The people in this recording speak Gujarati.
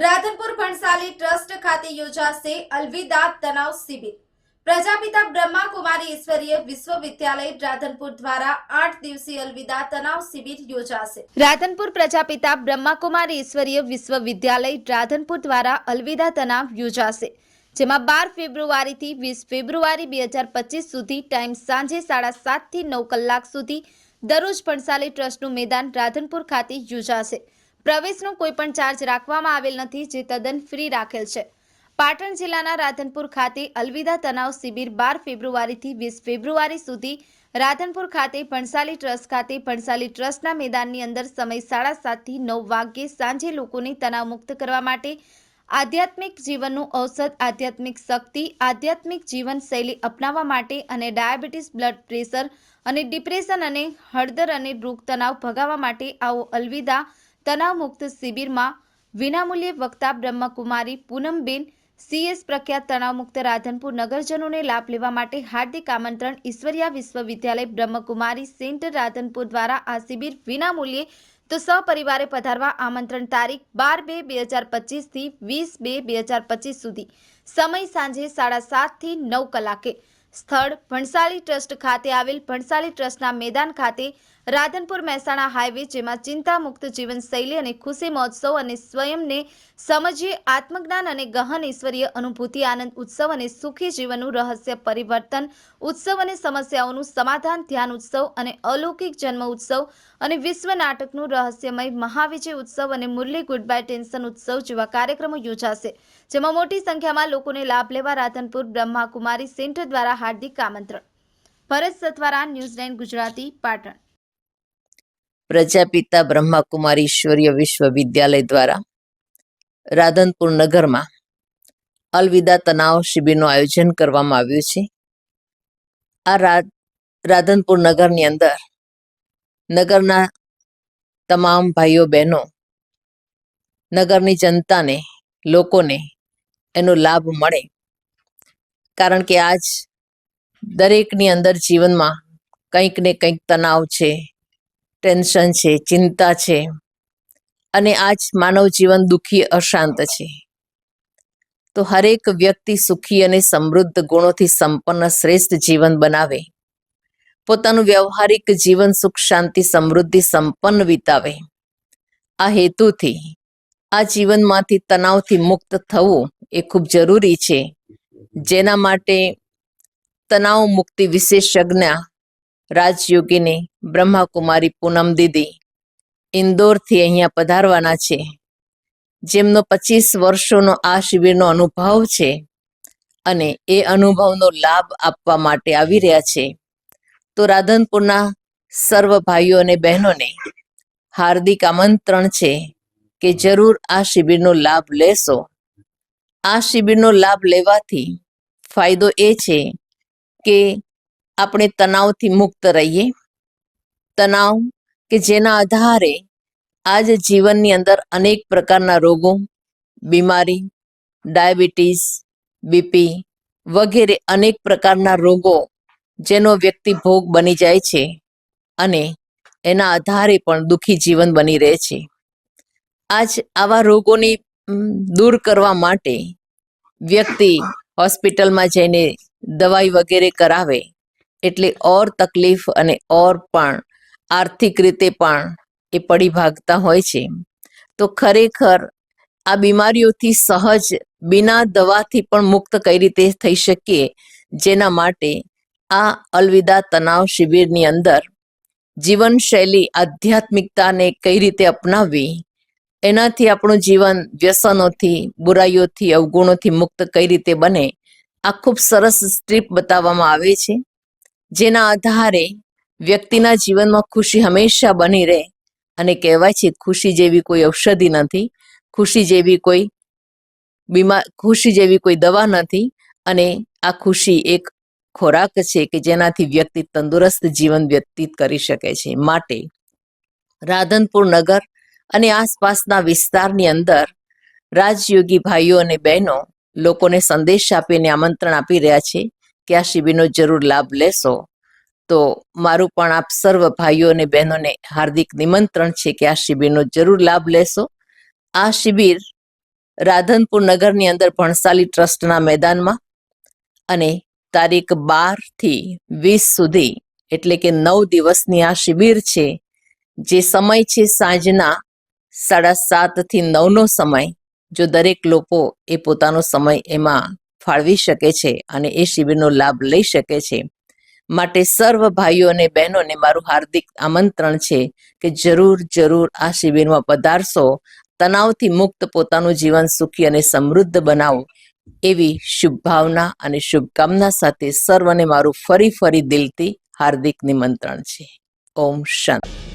રાધનપુર ભણસાલી ટ્રસ્ટ ખાતે યોજાશે અલવિદા તણાવ શિબિર। પ્રજાપિતા બ્રહ્માકુમારી ઈશ્વરીય વિશ્વવિદ્યાલય રાધનપુર દ્વારા 8 દિવસીય અલવિદા તણાવ શિબિર યોજાશે। રાધનપુર પ્રજાપિતા બ્રહ્માકુમારી ઈશ્વરીય વિશ્વવિદ્યાલય રાધનપુર દ્વારા અલવિદા તણાવ યોજાશે, જેમાં 12 ફેબ્રુઆરીથી 20 ફેબ્રુઆરી 2025 સુધી ટાઈમ સાંજે 7:30 થી 9 કલાક સુધી દરરોજ ભણસાલી ટ્રસ્ટનું મેદાન રાધનપુર ખાતે યોજાશે। પ્રવેશનો કોઈ પણ ચાર્જ રાખવામાં આવેલ નથી, જે તદ્દન ફ્રી રાખેલ છે। પાટણ જિલ્લાના રાધનપુર ખાતે અલવિદા તણાવ શિબિર 12 ફેબ્રુઆરીથી 20 ફેબ્રુઆરી સુધી રાધનપુર ખાતે ભણસાલી ટ્રસ્ટ ખાતે ભણસાલી ટ્રસ્ટના મેદાનની અંદર સમય 7:30 થી 9 વાગ્યે સાંજે લોકોને તણાવ મુક્ત કરવા માટે આધ્યાત્મિક જીવનનું ઔષધ, આધ્યાત્મિક શક્તિ, આધ્યાત્મિક જીવનશૈલી અપનાવવા માટે અને ડાયાબિટીસ, બ્લડ પ્રેશર અને ડિપ્રેશન અને હળદર અને રોગ તણાવ ભગાવવા માટે આવો અલવિદા તણાવ મુક્ત શિબિરમાં વિનામૂલ્યે વક્તા બ્રહ્મકુમારી પૂનમબેન CS પ્રખ્યાત તણાવ મુક્ત રાધનપુર નગરજનોને લાભ લેવા માટે હાર્દિક આમંત્રણ। ઈશ્વરીય વિશ્વવિદ્યાલય બ્રહ્મકુમારી સેન્ટર રાધનપુર દ્વારા આ શિબિર વિનામૂલ્યે તો સહપરિવારે પધારવા આમંત્રણ। તારીખ 12/2/2025 થી 20/2/2025 સુધી, સમય સાંજે 7:30 થી 9 કલાકે। સ્થળ ભણસાલી ટ્રસ્ટ ખાતે આવેલ ભણસાલી ટ્રસ્ટના મેદાન ખાતે રાધનપુર મહેસાણા હાઈવે, જેમાં ચિંતા મુક્ત જીવનશૈલી અને ખુશી મહોત્સવ અને સ્વયંને સમજીએ આત્મજ્ઞાન અને ગહન ઈશ્વરીય અનુભૂતિ, આનંદ ઉત્સવ અને સુખી જીવનનું રહસ્ય, પરિવર્તન ઉત્સવ અને સમસ્યાઓનું સમાધાન, ધ્યાન ઉત્સવ અને અલૌકિક જન્મ ઉત્સવ અને વિશ્વ નાટકનું રહસ્યમય મહાવિજય ઉત્સવ અને મુરલી ગુડ બાય ટેન્શન ઉત્સવ જેવા કાર્યક્રમો યોજાશે, જેમાં મોટી સંખ્યામાં લોકોને લાભ લેવા રાધનપુર બ્રહ્માકુમારી સેન્ટર દ્વારા હાર્દિક આમંત્રણ। ભરત સથવારા, ન્યૂઝ 9 ગુજરાતી, પાટણ। પ્રજાપિતા બ્રહ્માકુમારી ઈશ્વરીય વિશ્વવિદ્યાલય દ્વારા રાધનપુર નગરમાં અલવિદા તણાવ શિબિરનું આયોજન કરવામાં આવ્યું છે। આ રાધનપુર નગરની અંદર નગરના તમામ ભાઈઓ બહેનો, નગરની જનતાને, લોકોને એનો લાભ મળે, કારણ કે આજ દરેકની અંદર જીવનમાં કંઈક ને કંઈક તણાવ છે, ટેન્શન છે, ચિંતા છે, અને આજ માનવ જીવન દુઃખી, અશાંત છે। તો હરેક વ્યક્તિ સુખી અને સમૃદ્ધ ગુણોથી સંપન્ન શ્રેષ્ઠ જીવન બનાવે, પોતાનું વ્યવહારિક જીવન સુખ, શાંતિ, સમૃદ્ધિ સંપન્ન વિતાવે, આ હેતુથી આ જીવનમાંથી તણાવથી મુક્ત થવું એ ખૂબ જરૂરી છે, જેના માટે તણાવ મુક્તિ વિશેષજ્ઞ રાજયોગીની બ્રહ્માકુમારી પૂનમ દીદી ઇન્દોરથી અહીંયા પધારવાના છે, જેમનો 25 વર્ષોનો આ શિબિરનો અનુભવ છે અને એ અનુભવનો લાભ આપવા માટે આવી રહ્યા છે। તો રાધનપુરના સર્વ ભાઈઓ અને બહેનોને હાર્દિક આમંત્રણ છે કે જરૂર આ શિબિરનો લાભ લેશો। આ શિબિરનો લાભ લેવાથી ફાયદો એ છે કે આપણે તણાવથી મુક્ત રહીએ। તણાવ કે જેના આધારે આજ જીવનની અંદર અનેક પ્રકારના રોગો, બીમારી, ડાયાબિટીસ, બીપી વગેરે અનેક પ્રકારના રોગો જેનો વ્યક્તિ ભોગ બની જાય છે અને એના આધારે પણ દુઃખી જીવન બની રહે છે। આજ આવા રોગોની દૂર કરવા માટે વ્યક્તિ હોસ્પિટલમાં જઈને દવાઈ વગેરે કરાવે, એટલે ઓર તકલીફ અને ઓર પણ આર્થિક રીતે પણ એ પડી ભાગતા હોય છે। તો ખરેખર આ બીમારીઓથી સહજ બિના દવાથી પણ મુક્ત કઈ રીતે થઈ શકીએ, જેના માટે આ અલવિદા તણાવ શિબિરની અંદર જીવનશૈલી, આધ્યાત્મિકતાને કઈ રીતે અપનાવવી, એનાથી આપણું જીવન વ્યસનોથી, બુરાઈઓથી, અવગુણોથી મુક્ત કઈ રીતે બને, આ ખૂબ સરસ સ્ટ્રીપ બતાવવામાં આવે છે, જેના આધારે વ્યક્તિના જીવનમાં ખુશી હંમેશા બની રહે। અને કહેવાય છે ખુશી જેવી કોઈ ઔષધિ નથી, ખુશી જેવી કોઈ દવા નથી, અને આ ખુશી એક ખોરાક છે કે જેનાથી વ્યક્તિ તંદુરસ્ત જીવન વ્યતીત કરી શકે છે। માટે રાધનપુર નગર અને આસપાસના વિસ્તારની અંદર રાજયોગી ભાઈઓ અને બહેનો લોકોને સંદેશ આપીને આમંત્રણ આપી રહ્યા છે કે આ શિબિરનો જરૂર લાભ લેશો। તો મારું પણ આપ સર્વ ભાઈઓ અને બહેનોને હાર્દિક નિમંત્રણ છે કે આ શિબિરનો જરૂર લાભ લેશો। આ શિબિર રાધનપુર નગરની અંદર ભણસાલી ટ્રસ્ટના મેદાનમાં અને તારીખ 12 થી 20 સુધી એટલે કે 9 દિવસની આ શિબિર છે. જે સમય છે સાંજના 7:30 થી 9નો સમય. જો દરેક લોકો એ પોતાનો સમય એમાં ફાળવી શકે છે અને એ શિબિરનો લાભ લઈ શકે છે. માટે સર્વ ભાઈઓ અને બહેનોને મારું હાર્દિક આમંત્રણ છે કે જરૂર આ શિબિરમાં પધારશો. તણાવથી મુક્ત પોતાનું જીવન સુખી અને સમૃદ્ધ બનાવો એવી શુભ ભાવના અને શુભકામના સાથે સર્વને મારું ફરી દિલથી હાર્દિક નિમંત્રણ છે. ઓમ શાંતિ.